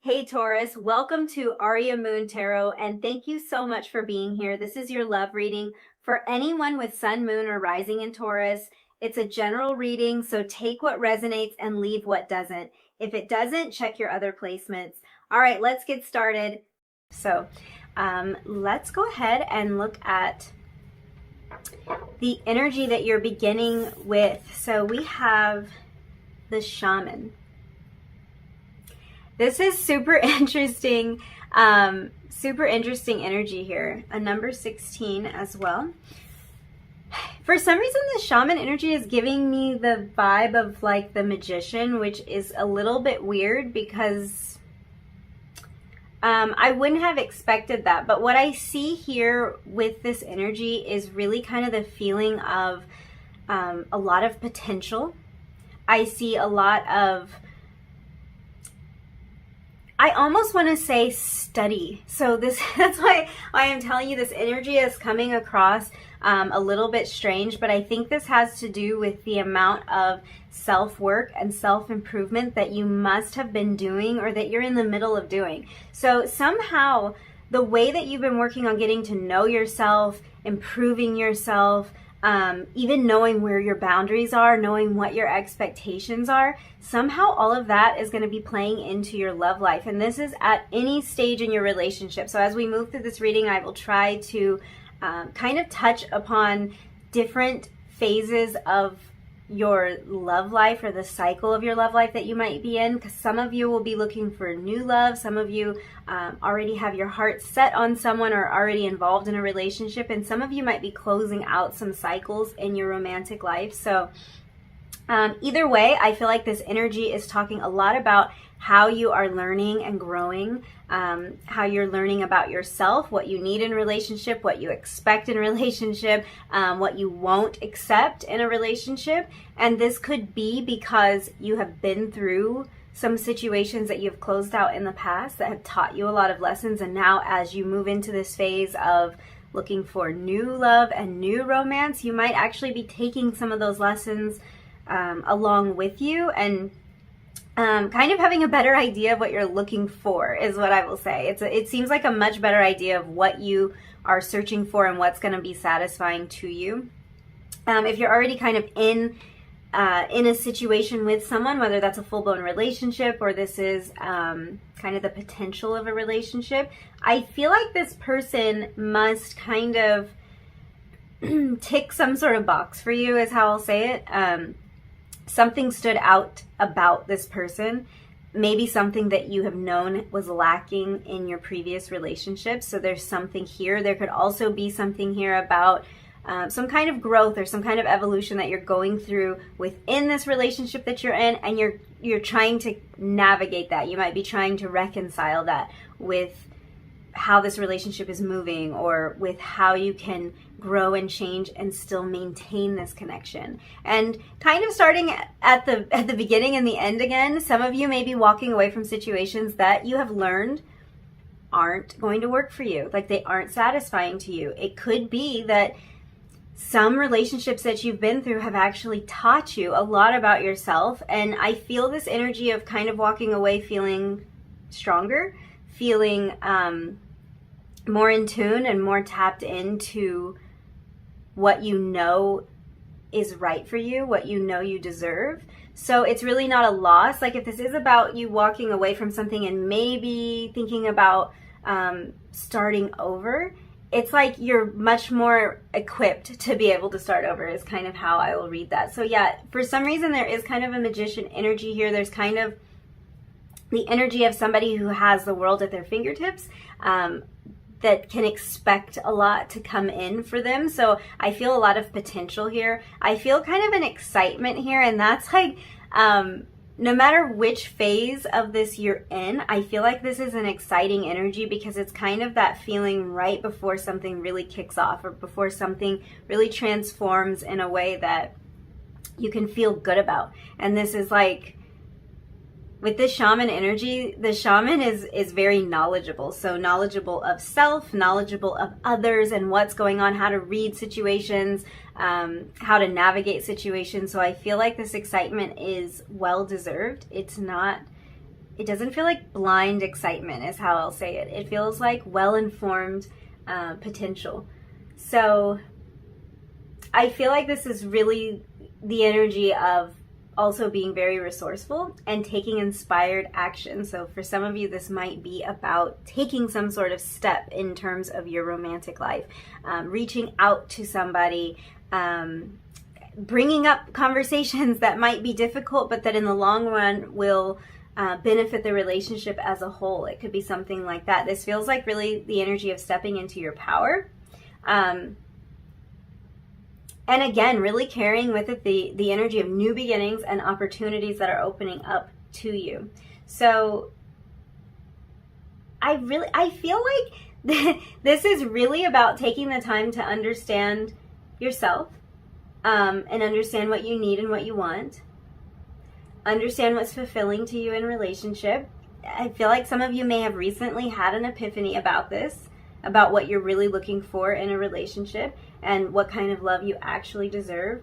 Hey Taurus, welcome to Aria Moon Tarot, and thank you so much for being here. This is your love reading for anyone with Sun, Moon, or Rising in Taurus. It's a general reading, so take what resonates and leave what doesn't. If it doesn't, check your other placements. All right, let's get started. So let's go ahead and look at the energy that you're beginning with. So we have the Shaman. This is super interesting energy here. A number 16 as well. For some reason, the Shaman energy is giving me the vibe of like the Magician, which is a little bit weird because I wouldn't have expected that. But what I see here with this energy is really kind of the feeling of a lot of potential. I see a lot of, I almost want to say study. So that's why I am telling you this energy is coming across a little bit strange, but I think this has to do with the amount of self-work and self-improvement that you must have been doing or that you're in the middle of doing. So somehow the way that you've been working on getting to know yourself, improving yourself, even knowing where your boundaries are, knowing what your expectations are, somehow all of that is going to be playing into your love life. And this is at any stage in your relationship. So as we move through this reading, I will try to kind of touch upon different phases of your love life or the cycle of your love life that you might be in, because some of you will be looking for new love. Some of you already have your heart set on someone or already involved in a relationship, and some of you might be closing out some cycles in your romantic life. So either way, I feel like this energy is talking a lot about how you are learning and growing, how you're learning about yourself, what you need in a relationship, what you expect in a relationship, what you won't accept in a relationship. And this could be because you have been through some situations that you've closed out in the past that have taught you a lot of lessons. And now as you move into this phase of looking for new love and new romance, you might actually be taking some of those lessons along with you and kind of having a better idea of what you're looking for is what I will say. It seems like a much better idea of what you are searching for and what's going to be satisfying to you. If you're already kind of in a situation with someone, whether that's a full-blown relationship or this is kind of the potential of a relationship, I feel like this person must kind of tick some sort of box for you is how I'll say it. Something stood out about this person, maybe something that you have known was lacking in your previous relationships. So there's something here. There could also be something here about some kind of growth or some kind of evolution that you're going through within this relationship that you're in, and you're trying to navigate that. You might be trying to reconcile that with how this relationship is moving or with how you can grow and change and still maintain this connection. And kind of starting at the beginning and the end again, some of you may be walking away from situations that you have learned aren't going to work for you, like they aren't satisfying to you. It could be that some relationships that you've been through have actually taught you a lot about yourself, and I feel this energy of kind of walking away feeling stronger, feeling more in tune and more tapped into what you know is right for you, what you know you deserve. So it's really not a loss. Like if this is about you walking away from something and maybe thinking about starting over, it's like you're much more equipped to be able to start over is kind of how I will read that. So yeah, for some reason there is kind of a magician energy here. There's kind of the energy of somebody who has the world at their fingertips, that can expect a lot to come in for them. So I feel a lot of potential here. I feel kind of an excitement here, and that's like, no matter which phase of this you're in, I feel like this is an exciting energy because it's kind of that feeling right before something really kicks off or before something really transforms in a way that you can feel good about. And this is like, with this shaman energy, the shaman is very knowledgeable. So knowledgeable of self, knowledgeable of others and what's going on, how to read situations, how to navigate situations. So I feel like this excitement is well deserved. It's not it doesn't feel like blind excitement is how I'll say it. It feels like well-informed potential. So I feel like this is really the energy of also being very resourceful and taking inspired action. So for some of you, this might be about taking some sort of step in terms of your romantic life, reaching out to somebody, bringing up conversations that might be difficult, but that in the long run will benefit the relationship as a whole. It could be something like that. This feels like really the energy of stepping into your power. And again, really carrying with it the energy of new beginnings and opportunities that are opening up to you. So I feel like this is really about taking the time to understand yourself, and understand what you need and what you want. Understand what's fulfilling to you in relationship. I feel like some of you may have recently had an epiphany about this, about what you're really looking for in a relationship and what kind of love you actually deserve.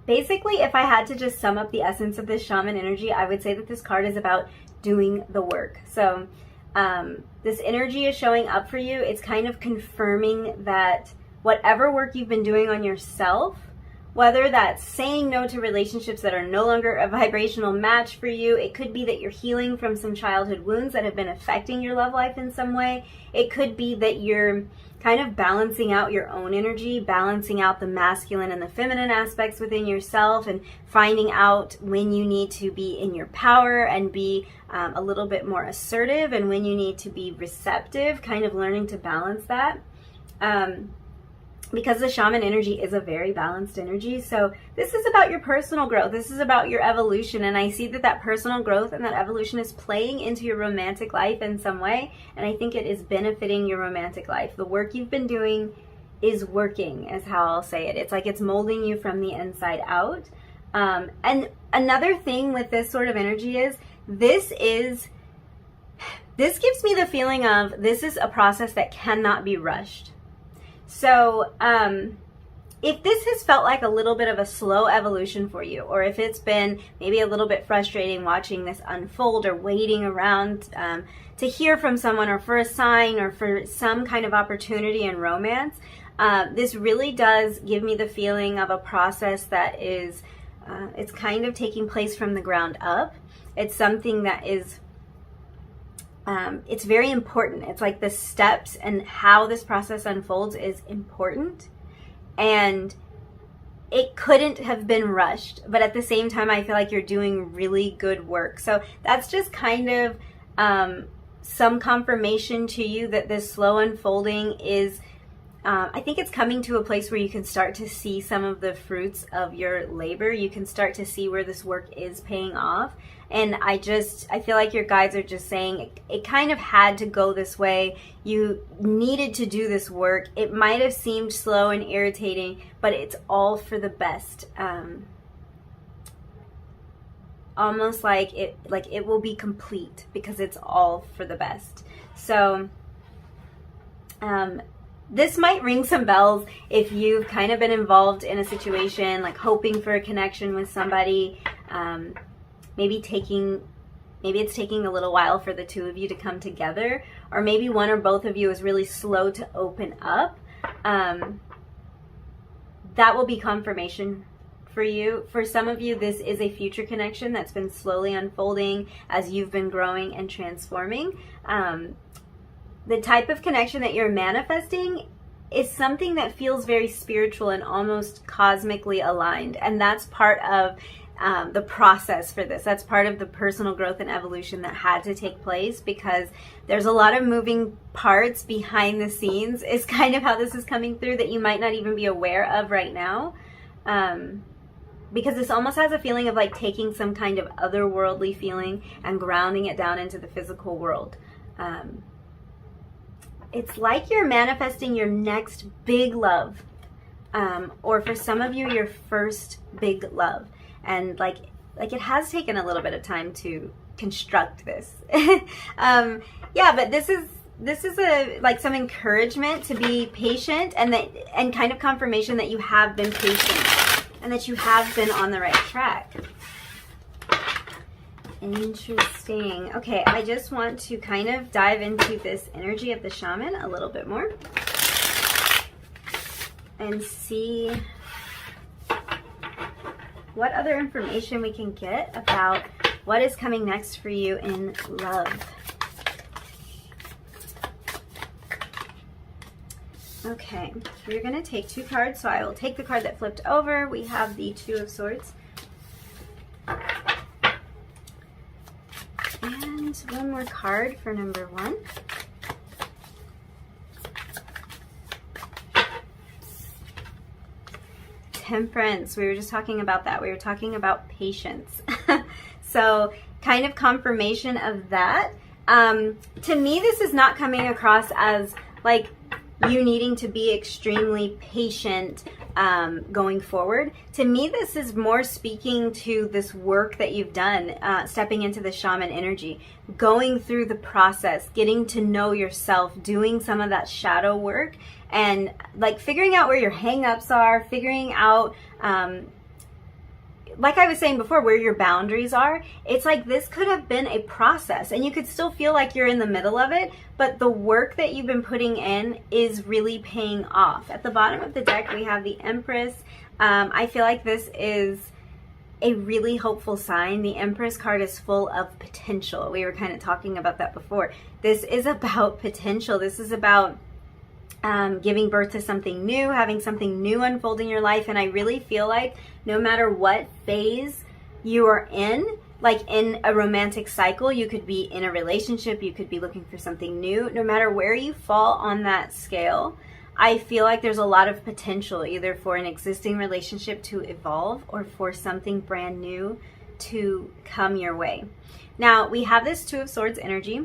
Basically, if I had to just sum up the essence of this shaman energy, I would say that this card is about doing the work. So this energy is showing up for you. It's kind of confirming that whatever work you've been doing on yourself, whether that's saying no to relationships that are no longer a vibrational match for you, it could be that you're healing from some childhood wounds that have been affecting your love life in some way. It could be that you're kind of balancing out your own energy, balancing out the masculine and the feminine aspects within yourself, and finding out when you need to be in your power and be a little bit more assertive, and when you need to be receptive, kind of learning to balance that. Because the shaman energy is a very balanced energy. So this is about your personal growth. This is about your evolution. And I see that that personal growth and that evolution is playing into your romantic life in some way. And I think it is benefiting your romantic life. The work you've been doing is working, is how I'll say it. It's like it's molding you from the inside out. And another thing with this sort of energy is this gives me the feeling of this is a process that cannot be rushed. So if this has felt like a little bit of a slow evolution for you, or if it's been maybe a little bit frustrating watching this unfold, or waiting around to hear from someone, or for a sign, or for some kind of opportunity in romance, this really does give me the feeling of a process that is, it's kind of taking place from the ground up. It's something that is it's very important. It's like the steps and how this process unfolds is important, and it couldn't have been rushed, but at the same time I feel like you're doing really good work. So that's just kind of some confirmation to you that this slow unfolding is I think it's coming to a place where you can start to see some of the fruits of your labor. You can start to see where this work is paying off. And I feel like your guides are just saying it kind of had to go this way. You needed to do this work. It might have seemed slow and irritating, but it's all for the best. Almost like it will be complete because it's all for the best. So this might ring some bells if you've kind of been involved in a situation, like hoping for a connection with somebody. Maybe it's taking a little while for the two of you to come together, or maybe one or both of you is really slow to open up. That will be confirmation for you. For some of you, this is a future connection that's been slowly unfolding as you've been growing and transforming. The type of connection that you're manifesting is something that feels very spiritual and almost cosmically aligned, and that's part of the process for this. That's part of the personal growth and evolution that had to take place, because there's a lot of moving parts behind the scenes is kind of how this is coming through that you might not even be aware of right now, because this almost has a feeling of like taking some kind of otherworldly feeling and grounding it down into the physical world. It's like you're manifesting your next big love, or for some of you, your first big love. And like it has taken a little bit of time to construct this. Yeah, but this is like some encouragement to be patient, and kind of confirmation that you have been patient and that you have been on the right track. Interesting. Okay, I just want to kind of dive into this energy of the shaman a little bit more and see what other information we can get about what is coming next for you in love. Okay, we're going to take 2 cards, so I will take the card that flipped over. We have the Two of Swords. And one more card for number 1. Temperance. We were just talking about that. We were talking about patience. So kind of confirmation of that. To me, this is not coming across as like you needing to be extremely patient going forward. To me, this is more speaking to this work that you've done, stepping into the shaman energy, going through the process, getting to know yourself, doing some of that shadow work, and like figuring out where your hang-ups are, figuring out like I was saying before, where your boundaries are. It's like this could have been a process and you could still feel like you're in the middle of it, but the work that you've been putting in is really paying off. At the bottom of the deck, we have the Empress. I feel like this is a really hopeful sign. The Empress card is full of potential. We were kind of talking about that before. This is about potential. This is about giving birth to something new, having something new unfold in your life. And I really feel like no matter what phase you are in, like in a romantic cycle, you could be in a relationship, you could be looking for something new. No matter where you fall on that scale, I feel like there's a lot of potential either for an existing relationship to evolve or for something brand new to come your way. Now, we have this Two of Swords energy,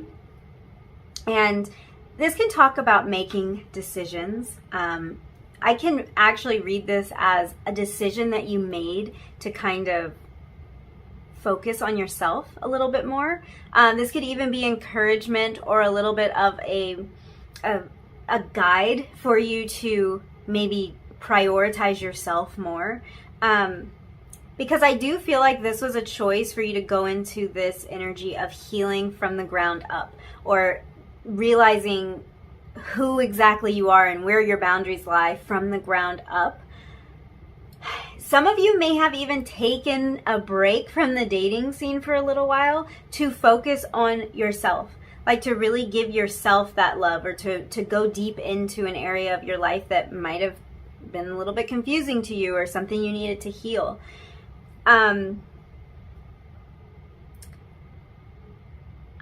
and this can talk about making decisions. I can actually read this as a decision that you made to kind of focus on yourself a little bit more. This could even be encouragement or a little bit of a guide for you to maybe prioritize yourself more. Because I do feel like this was a choice for you to go into this energy of healing from the ground up, or realizing who exactly you are and where your boundaries lie from the ground up. Some of you may have even taken a break from the dating scene for a little while to focus on yourself, like to really give yourself that love, or to go deep into an area of your life that might have been a little bit confusing to you or something you needed to heal.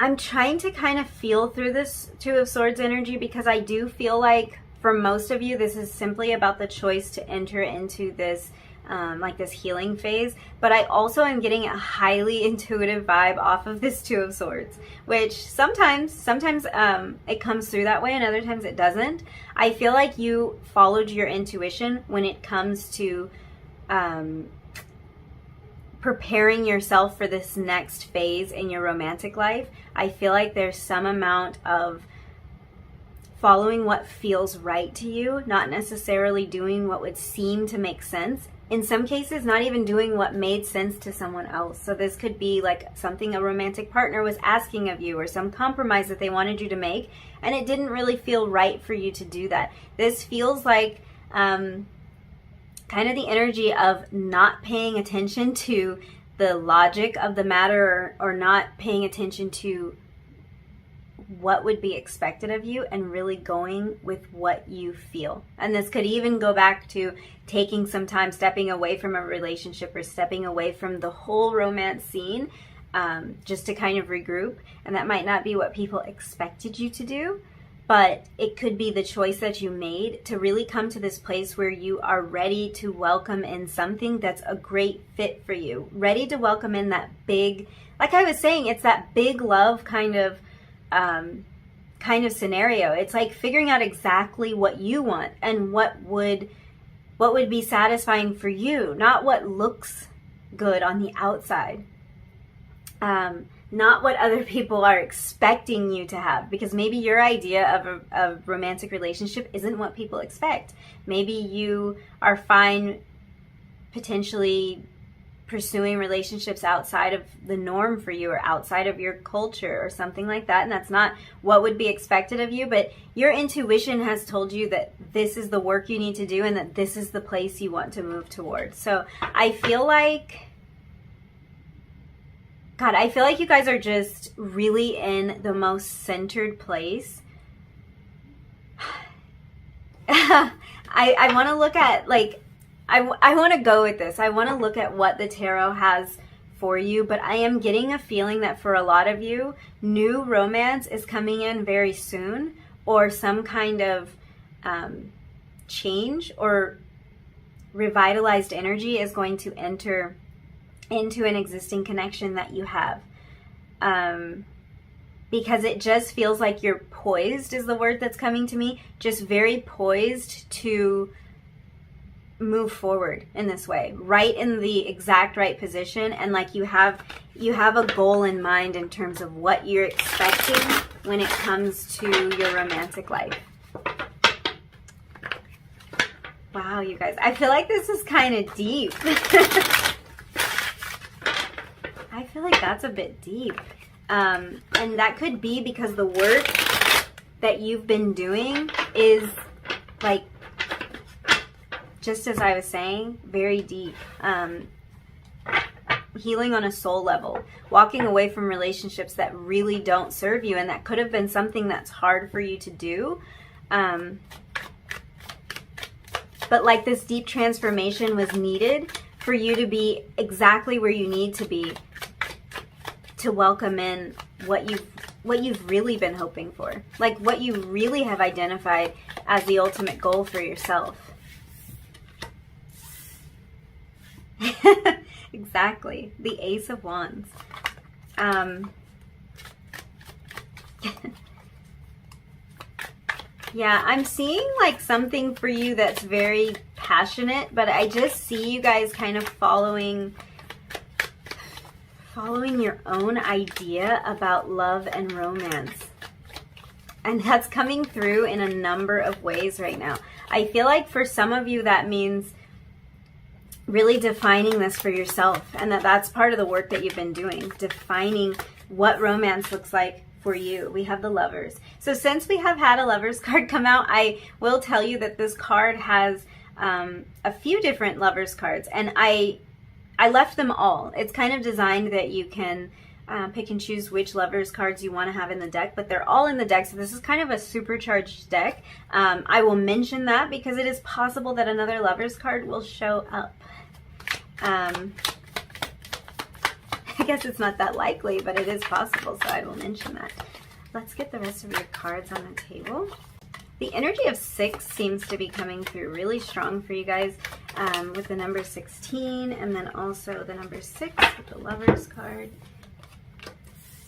I'm trying to kind of feel through this Two of Swords energy, because I do feel like for most of you, this is simply about the choice to enter into this like this healing phase. But I also am getting a highly intuitive vibe off of this Two of Swords, which sometimes it comes through that way and other times it doesn't. I feel like you followed your intuition when it comes to preparing yourself for this next phase in your romantic life. I feel like there's some amount of following what feels right to you, not necessarily doing what would seem to make sense. In some cases, not even doing what made sense to someone else. So this could be like something a romantic partner was asking of you, or some compromise that they wanted you to make, and it didn't really feel right for you to do that. This feels like kind of the energy of not paying attention to the logic of the matter, or not paying attention to what would be expected of you, and really going with what you feel. And this could even go back to taking some time, stepping away from a relationship or stepping away from the whole romance scene, just to kind of regroup. And that might not be what people expected you to do, but it could be the choice that you made to really come to this place where you are ready to welcome in something that's a great fit for you. Ready to welcome in that big, like I was saying, it's that big love kind of scenario. It's like figuring out exactly what you want and what would be satisfying for you, not what looks good on the outside. Not what other people are expecting you to have, because maybe your idea of a romantic relationship isn't what people expect. Maybe you are fine potentially pursuing relationships outside of the norm for you or outside of your culture or something like that, and that's not what would be expected of you, but your intuition has told you that this is the work you need to do and that this is the place you want to move towards. So I feel like, God, I feel like you guys are just really in the most centered place. I want to look at, like, I want to go with this. I want to look at what the tarot has for you, but I am getting a feeling that for a lot of you, new romance is coming in very soon, or some kind of change or revitalized energy is going to enter into an existing connection that you have. Because it just feels like you're poised is the word that's coming to me. Just very poised to move forward in this way, right in the exact right position, and like you have a goal in mind in terms of what you're expecting when it comes to your romantic life. Wow, you guys, I feel like this is kind of deep. I feel like that's a bit deep, and that could be because the work that you've been doing is, like, just as I was saying, very deep. Healing on a soul level. Walking away from relationships that really don't serve you, and that could have been something that's hard for you to do. But like, this deep transformation was needed for you to be exactly where you need to be to welcome in what you've really been hoping for. Like, what you really have identified as the ultimate goal for yourself. Exactly. The Ace of Wands. Yeah, I'm seeing like something for you that's very passionate, but I just see you guys kind of following your own idea about love and romance. And that's coming through in a number of ways right now. I feel like for some of you that means really defining this for yourself, and that's part of the work that you've been doing, defining what romance looks like for you. We have the Lovers. So since we have had a Lovers card come out, I will tell you that this card has a few different Lovers cards, and I left them all. It's kind of designed that you can pick and choose which Lovers cards you want to have in the deck, but they're all in the deck, so this is kind of a supercharged deck. I will mention that because it is possible that another Lovers card will show up. I guess it's not that likely, but it is possible, so I will mention that. Let's get the rest of your cards on the table. The energy of 6 seems to be coming through really strong for you guys, with the number 16, and then also the number 6 with the Lovers card.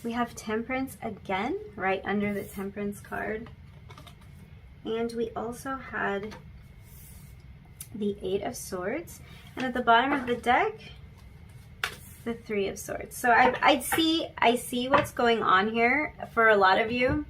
We have Temperance again, right under the Temperance card. And we also had the 8 of Swords. And at the bottom of the deck, the 3 of Swords. So I see what's going on here for a lot of you.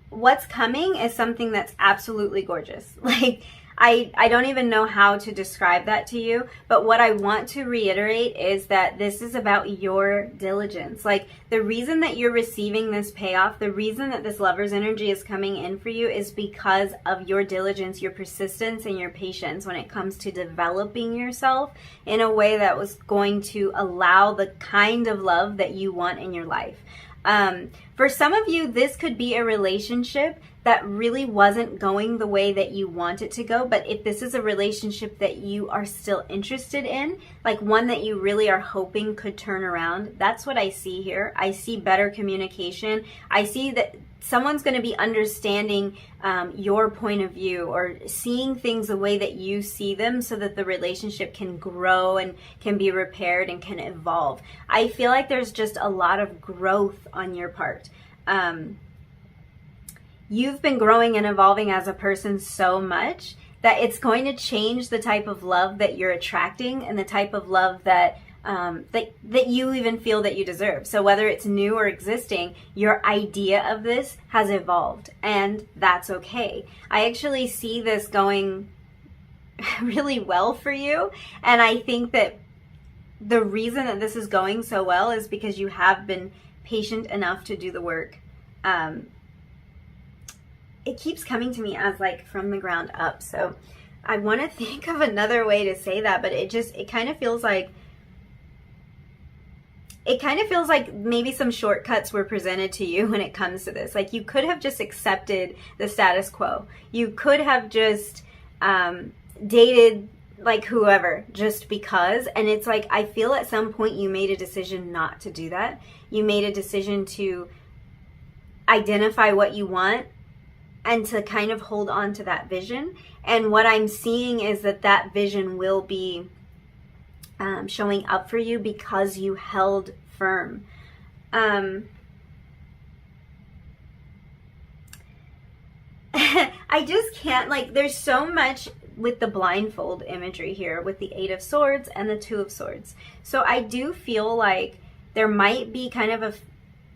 What's coming is something that's absolutely gorgeous. Like, I don't even know how to describe that to you, but what I want to reiterate is that this is about your diligence. Like, the reason that you're receiving this payoff, the reason that this Lover's energy is coming in for you is because of your diligence, your persistence, and your patience when it comes to developing yourself in a way that was going to allow the kind of love that you want in your life. For some of you, this could be a relationship that really wasn't going the way that you want it to go, but if this is a relationship that you are still interested in, like one that you really are hoping could turn around, that's what I see here. I see better communication. I see that someone's going to be understanding your point of view, or seeing things the way that you see them, so that the relationship can grow and can be repaired and can evolve. I feel like there's just a lot of growth on your part. You've been growing and evolving as a person so much that it's going to change the type of love that you're attracting and the type of love that that you even feel that you deserve. So whether it's new or existing, your idea of this has evolved, and that's okay. I actually see this going really well for you, and I think that the reason that this is going so well is because you have been patient enough to do the work. It keeps coming to me as like from the ground up. So I want to think of another way to say that, but it kind of feels like maybe some shortcuts were presented to you when it comes to this. Like, you could have just accepted the status quo. You could have just dated like whoever just because. And it's like, I feel at some point you made a decision not to do that. You made a decision to identify what you want and to kind of hold on to that vision. And what I'm seeing is that vision will be showing up for you because you held firm. I just can't, like, there's so much with the blindfold imagery here with the Eight of Swords and the Two of Swords. So I do feel like there might be kind of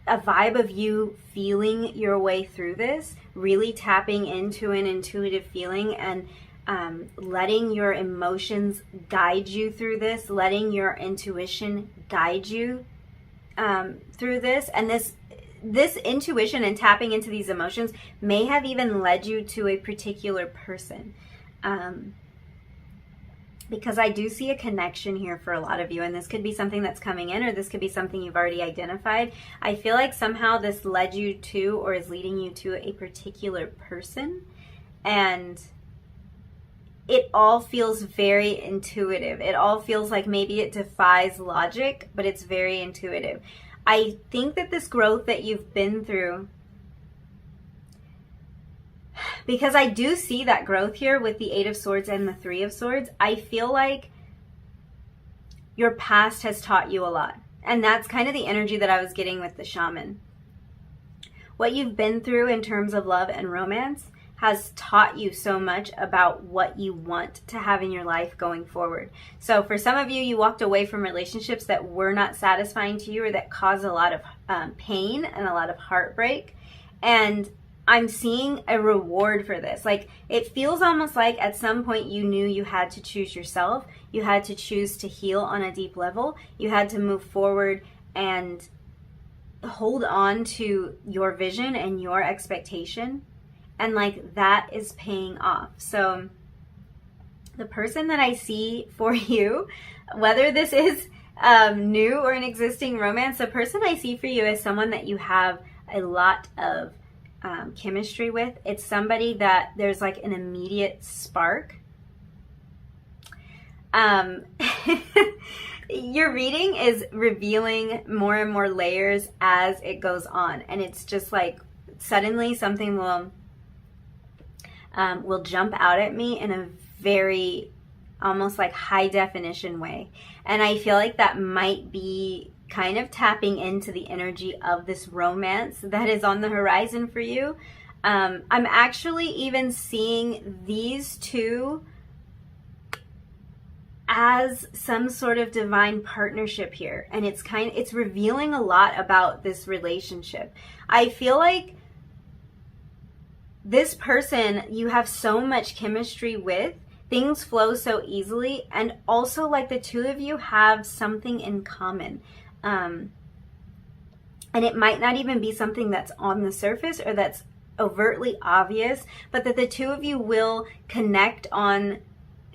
a vibe of you feeling your way through this, really tapping into an intuitive feeling and letting your emotions guide you through this, letting your intuition guide you through this. And this intuition and tapping into these emotions may have even led you to a particular person. Because I do see a connection here for a lot of you, and this could be something that's coming in, or this could be something you've already identified. I feel like somehow this led you to, or is leading you to, a particular person, and it all feels very intuitive. It all feels like maybe it defies logic, but it's very intuitive. I think that this growth that you've been through, because I do see that growth here with the Eight of Swords and the Three of Swords, I feel like your past has taught you a lot. And that's kind of the energy that I was getting with the shaman. What you've been through in terms of love and romance has taught you so much about what you want to have in your life going forward. So for some of you, you walked away from relationships that were not satisfying to you, or that caused a lot of pain and a lot of heartbreak. And I'm seeing a reward for this. Like, it feels almost like at some point you knew you had to choose yourself. You had to choose to heal on a deep level. You had to move forward and hold on to your vision and your expectation. And like, that is paying off. So the person that I see for you, whether this is new or an existing romance, the person I see for you is someone that you have a lot of chemistry with. It's somebody that there's like an immediate spark. Your reading is revealing more and more layers as it goes on, and it's just like suddenly something will jump out at me in a very almost like high definition way. And I feel like that might be kind of tapping into the energy of this romance that is on the horizon for you. I'm actually even seeing these two as some sort of divine partnership here. And it's revealing a lot about this relationship. I feel like this person you have so much chemistry with, things flow so easily, and also like the two of you have something in common. And it might not even be something that's on the surface or that's overtly obvious, but that the two of you will connect on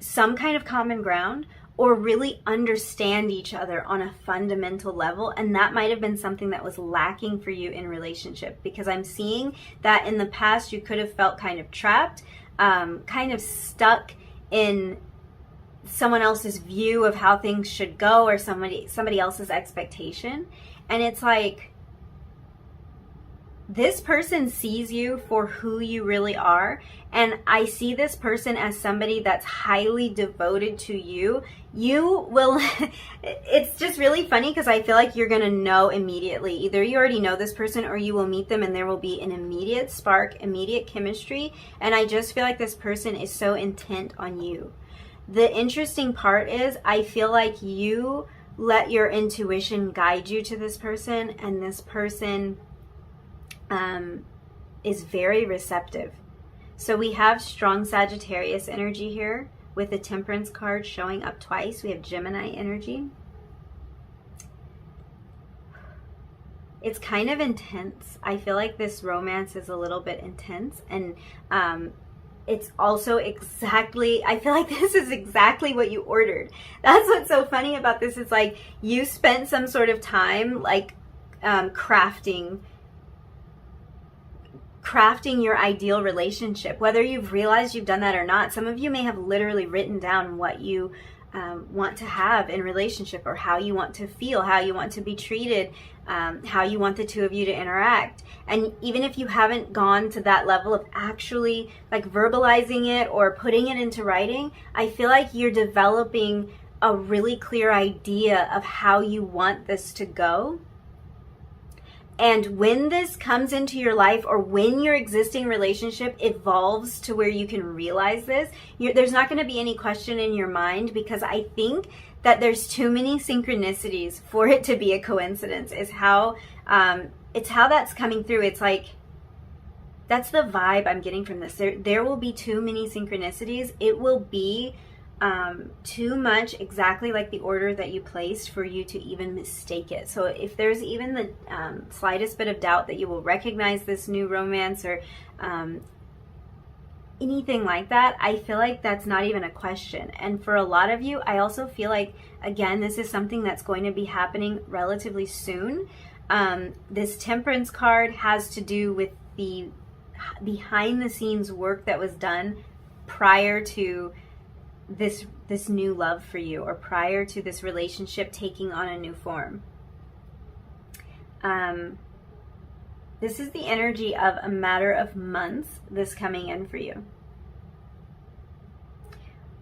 some kind of common ground, or really understand each other on a fundamental level. And that might have been something that was lacking for you in relationship, because I'm seeing that in the past you could have felt kind of trapped, kind of stuck in someone else's view of how things should go, or somebody else's expectation. And it's like, this person sees you for who you really are. And I see this person as somebody that's highly devoted to you. You will, it's just really funny because I feel like you're going to know immediately. Either you already know this person, or you will meet them and there will be an immediate spark, immediate chemistry. And I just feel like this person is so intent on you. The interesting part is, I feel like you let your intuition guide you to this person, and this person is very receptive. So we have strong Sagittarius energy here with the Temperance card showing up twice. We have Gemini energy. it's kind of intense. I feel like this romance is a little bit intense, and it's also exactly, I feel like this is exactly what you ordered. That's what's so funny about this. It's like you spent some sort of time like crafting your ideal relationship, whether you've realized you've done that or not. Some of you may have literally written down what you want to have in relationship, or how you want to feel, how you want to be treated, how you want the two of you to interact. And even if you haven't gone to that level of actually like verbalizing it or putting it into writing, I feel like you're developing a really clear idea of how you want this to go. And when this comes into your life, or when your existing relationship evolves to where you can realize this, there's not going to be any question in your mind, because I think that there's too many synchronicities for it to be a coincidence. It's how that's coming through. It's like, that's the vibe I'm getting from this. There will be too many synchronicities. It will be too much exactly like the order that you placed for you to even mistake it. So if there's even the slightest bit of doubt that you will recognize this new romance, or anything like that, I feel like that's not even a question. And for a lot of you, I also feel like, again, this is something that's going to be happening relatively soon. This Temperance card has to do with the behind the scenes work that was done prior to this new love for you, or prior to this relationship taking on a new form. This is the energy of a matter of months, this coming in for you.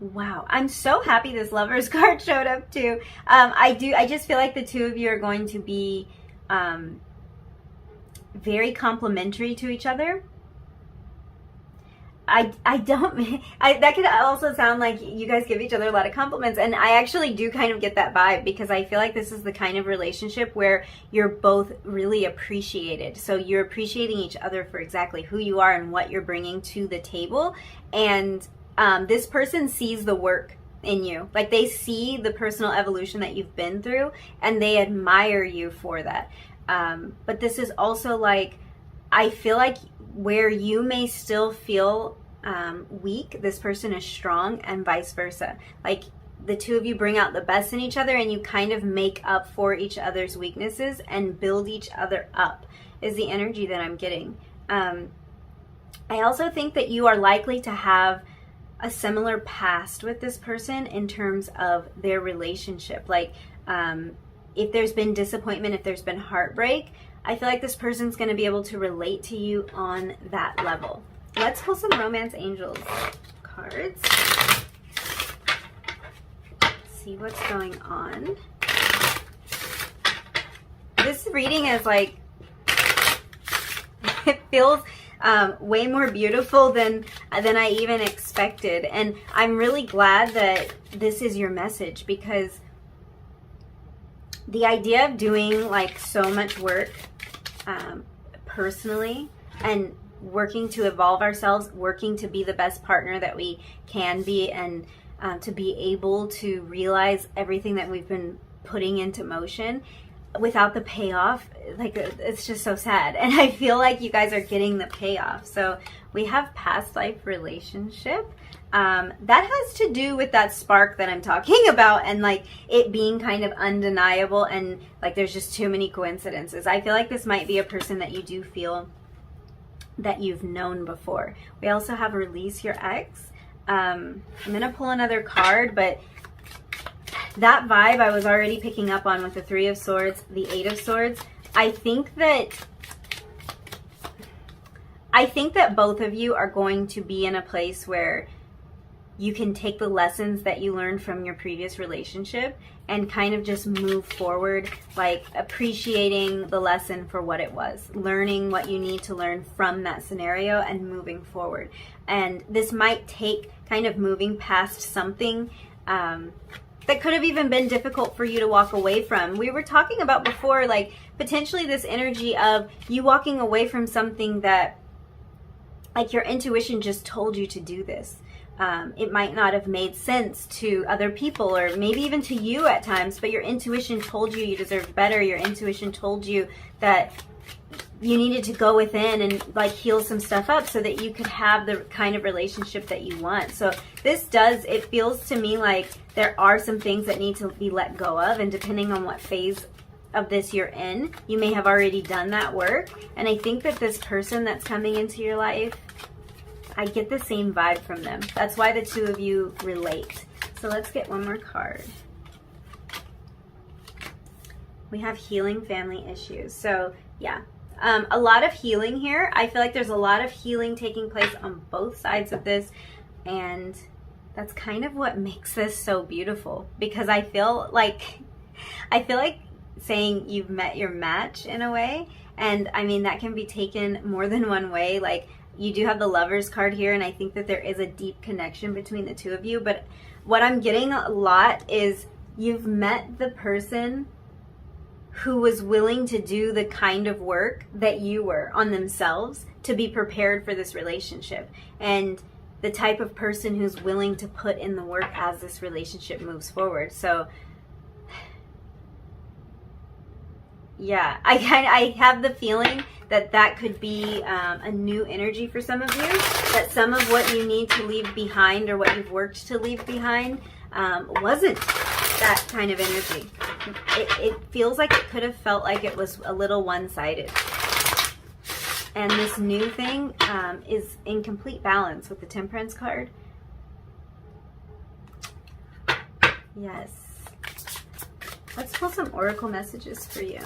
Wow, I'm so happy this Lovers card showed up too. I just feel like the two of you are going to be very complementary to each other. That could also sound like you guys give each other a lot of compliments, and I actually do kind of get that vibe, because I feel like this is the kind of relationship where you're both really appreciated. So you're appreciating each other for exactly who you are and what you're bringing to the table, and this person sees the work in you. Like, they see the personal evolution that you've been through, and they admire you for that. But this is also like, I feel like where you may still feel weak, this person is strong, and vice versa. Like, the two of you bring out the best in each other, and you kind of make up for each other's weaknesses and build each other up, is the energy that I'm getting. I also think that you are likely to have a similar past with this person in terms of their relationship. Like, if there's been disappointment, if there's been heartbreak, I feel like this person's going to be able to relate to you on that level. Let's pull some Romance Angels cards. See what's going on. This reading is like, it feels way more beautiful than I even expected. And I'm really glad that this is your message, because the idea of doing like so much work personally, and working to evolve ourselves, working to be the best partner that we can be, and to be able to realize everything that we've been putting into motion without the payoff, like, it's just so sad. And I feel like you guys are getting the payoff. So we have past life relationship. That has to do with that spark that I'm talking about, and like it being kind of undeniable, and like there's just too many coincidences. I feel like this might be a person that you do feel that you've known before. We also have release your ex. I'm gonna pull another card, but that vibe I was already picking up on with the Three of Swords, the Eight of Swords. I think that both of you are going to be in a place where you can take the lessons that you learned from your previous relationship and kind of just move forward, like appreciating the lesson for what it was, learning what you need to learn from that scenario and moving forward. And this might take kind of moving past something that could have even been difficult for you to walk away from. We were talking about before, like potentially this energy of you walking away from something that like your intuition just told you to do this. it might not have made sense to other people, or maybe even to you at times, but your intuition told you you deserved better. Your intuition told you that you needed to go within and like heal some stuff up so that you could have the kind of relationship that you want. So this does, it feels to me like there are some things that need to be let go of, and depending on what phase of this you're in, you may have already done that work. And I think that this person that's coming into your life, I get the same vibe from them. That's why the two of you relate. So let's get one more card. We have healing family issues. So yeah, a lot of healing here. I feel like there's a lot of healing taking place on both sides of this, and that's kind of what makes this so beautiful, because I feel like saying you've met your match in a way, and I mean that can be taken more than one way. Like, you do have the Lovers card here, and I think that there is a deep connection between the two of you, but what I'm getting a lot is you've met the person who was willing to do the kind of work that you were on themselves to be prepared for this relationship, and the type of person who's willing to put in the work as this relationship moves forward. So yeah, I have the feeling that that could be a new energy for some of you, that some of what you need to leave behind, or what you've worked to leave behind, wasn't that kind of energy. It feels like it could have felt like it was a little one-sided. And this new thing is in complete balance with the Temperance card. Yes. Let's pull some oracle messages for you.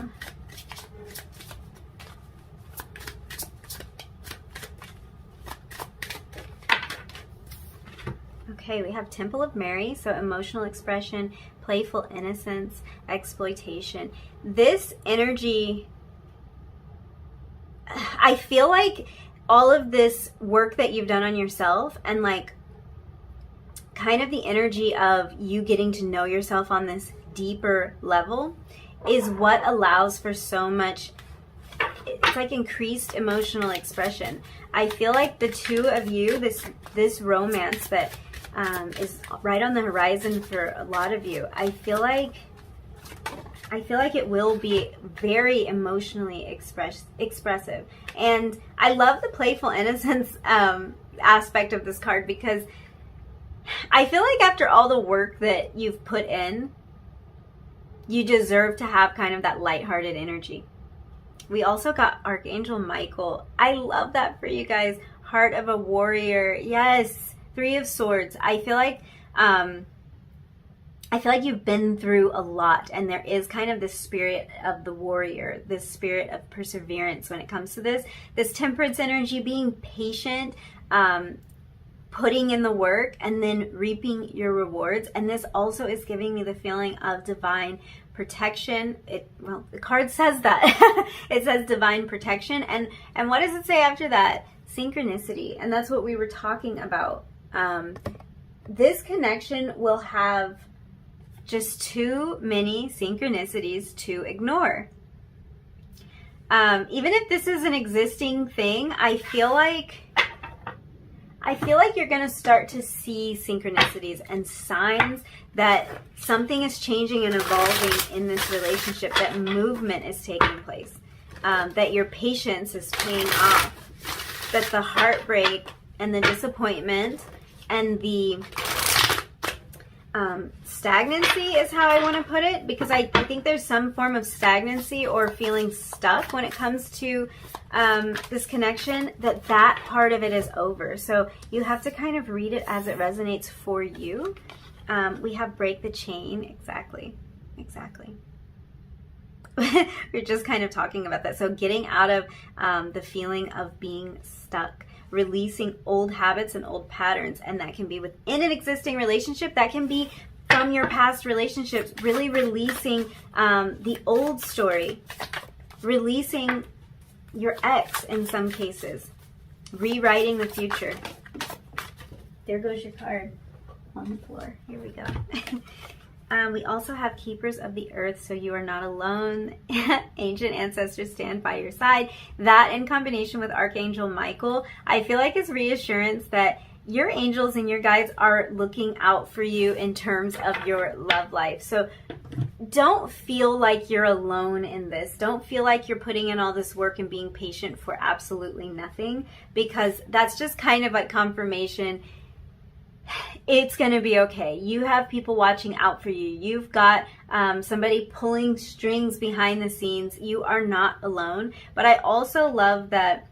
Okay, we have Temple of Mary, so emotional expression, playful innocence, exploitation. This energy, I feel like all of this work that you've done on yourself, and like kind of the energy of you getting to know yourself on this deeper level, is what allows for so much, it's like increased emotional expression. I feel like the two of you, this romance that is right on the horizon for a lot of you, I feel like it will be very emotionally expressive. And I love the playful innocence aspect of this card, because I feel like after all the work that you've put in, you deserve to have kind of that lighthearted energy. We also got Archangel Michael. I love that for you guys. Heart of a warrior. Yes. Three of Swords. I feel like you've been through a lot, and there is kind of this spirit of the warrior, this spirit of perseverance when it comes to this Temperance energy, being patient, putting in the work, and then reaping your rewards. And this also is giving me the feeling of divine protection. Well, the card says that. It says divine protection, and what does it say after that? Synchronicity. And that's what we were talking about. This connection will have just too many synchronicities to ignore. Even if this is an existing thing, I feel like you're going to start to see synchronicities and signs that something is changing and evolving in this relationship, that movement is taking place, that your patience is paying off, that the heartbreak and the disappointment and the stagnancy is how I want to put it, because I think there's some form of stagnancy or feeling stuck when it comes to this connection, that part of it is over. So you have to kind of read it as it resonates for you. We have break the chain. Exactly. We're just kind of talking about that. So getting out of the feeling of being stuck, releasing old habits and old patterns, and that can be within an existing relationship, that can be from your past relationships, really releasing the old story, releasing your ex in some cases, rewriting the future. There goes your card on the floor. Here we go. We also have Keepers of the Earth, so you are not alone. Ancient ancestors stand by your side. That, in combination with Archangel Michael, I feel like is reassurance that your angels and your guides are looking out for you in terms of your love life. So don't feel like you're alone in this. Don't feel like you're putting in all this work and being patient for absolutely nothing, because that's just kind of like confirmation. It's going to be okay. You have people watching out for you. You've got somebody pulling strings behind the scenes. You are not alone. But I also love that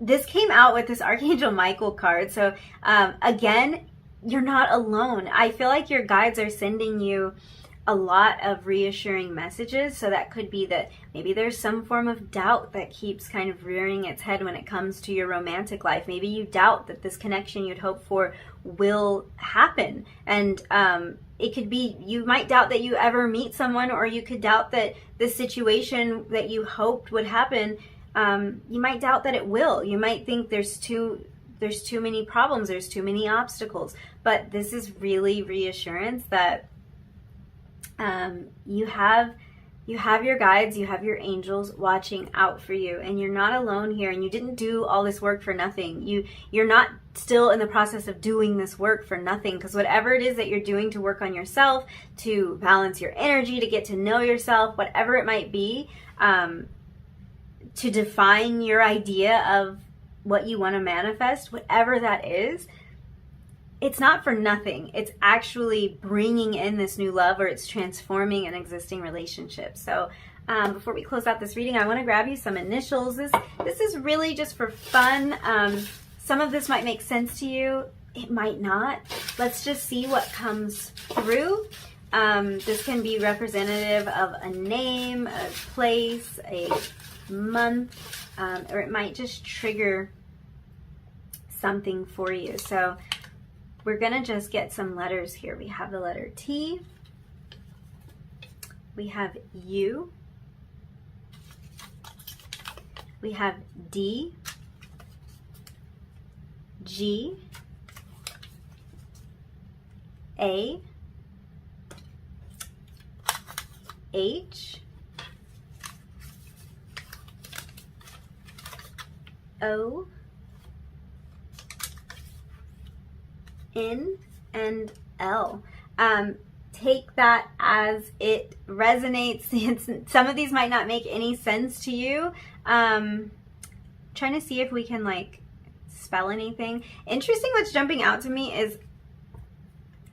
this came out with this Archangel Michael card. So again, you're not alone. I feel like your guides are sending you a lot of reassuring messages. So that could be that maybe there's some form of doubt that keeps kind of rearing its head when it comes to your romantic life. Maybe you doubt that this connection you'd hope for will happen. And it could be, you might doubt that you ever meet someone, or you could doubt that the situation that you hoped would happen, you might doubt that it will. You might think there's too many problems, there's too many obstacles. But this is really reassurance that you have your guides, you have your angels watching out for you, and you're not alone here, and you didn't do all this work for nothing. You're not still in the process of doing this work for nothing, because whatever it is that you're doing to work on yourself, to balance your energy, to get to know yourself, whatever it might be, to define your idea of what you want to manifest, whatever that is, it's not for nothing. It's actually bringing in this new love, or it's transforming an existing relationship. So before we close out this reading, I want to grab you some initials. This is really just for fun. Some of this might make sense to you. It might not. Let's just see what comes through. This can be representative of a name, a place, a month, or it might just trigger something for you. So we're going to just get some letters here. We have the letter T. We have U. We have D, G, A, H, O, N, and L. Take that as it resonates. Some of these might not make any sense to you. Trying to see if we can like spell anything. Interesting, what's jumping out to me is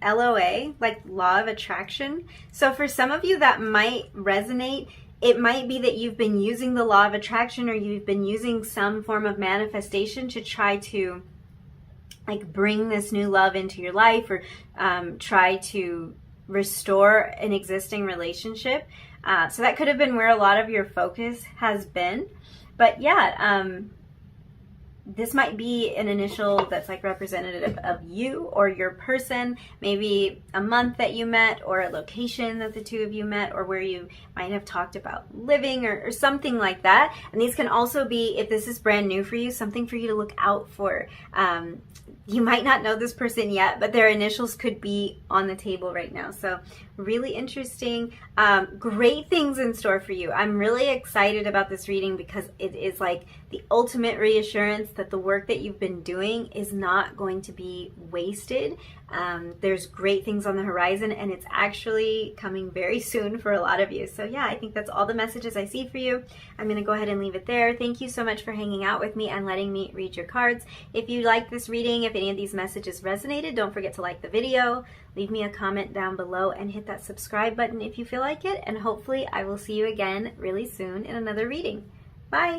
LOA, like law of attraction. So for some of you that might resonate. It might be that you've been using the law of attraction, or you've been using some form of manifestation to try to like bring this new love into your life, or try to restore an existing relationship. So that could have been where a lot of your focus has been. But yeah, this might be an initial that's like representative of you or your person, maybe a month that you met, or a location that the two of you met, or where you might have talked about living, or something like that. And these can also be, if this is brand new for you, something for you to look out for. You might not know this person yet, but their initials could be on the table right now. So really interesting. Great things in store for you. I'm really excited about this reading because it is like the ultimate reassurance that the work that you've been doing is not going to be wasted. There's great things on the horizon, and it's actually coming very soon for a lot of you. So yeah, I think that's all the messages I see for you. I'm going to go ahead and leave it there. Thank you so much for hanging out with me and letting me read your cards. If you like this reading, if any of these messages resonated, don't forget to like the video, leave me a comment down below, and hit that subscribe button if you feel like it. And hopefully I will see you again really soon in another reading. Bye!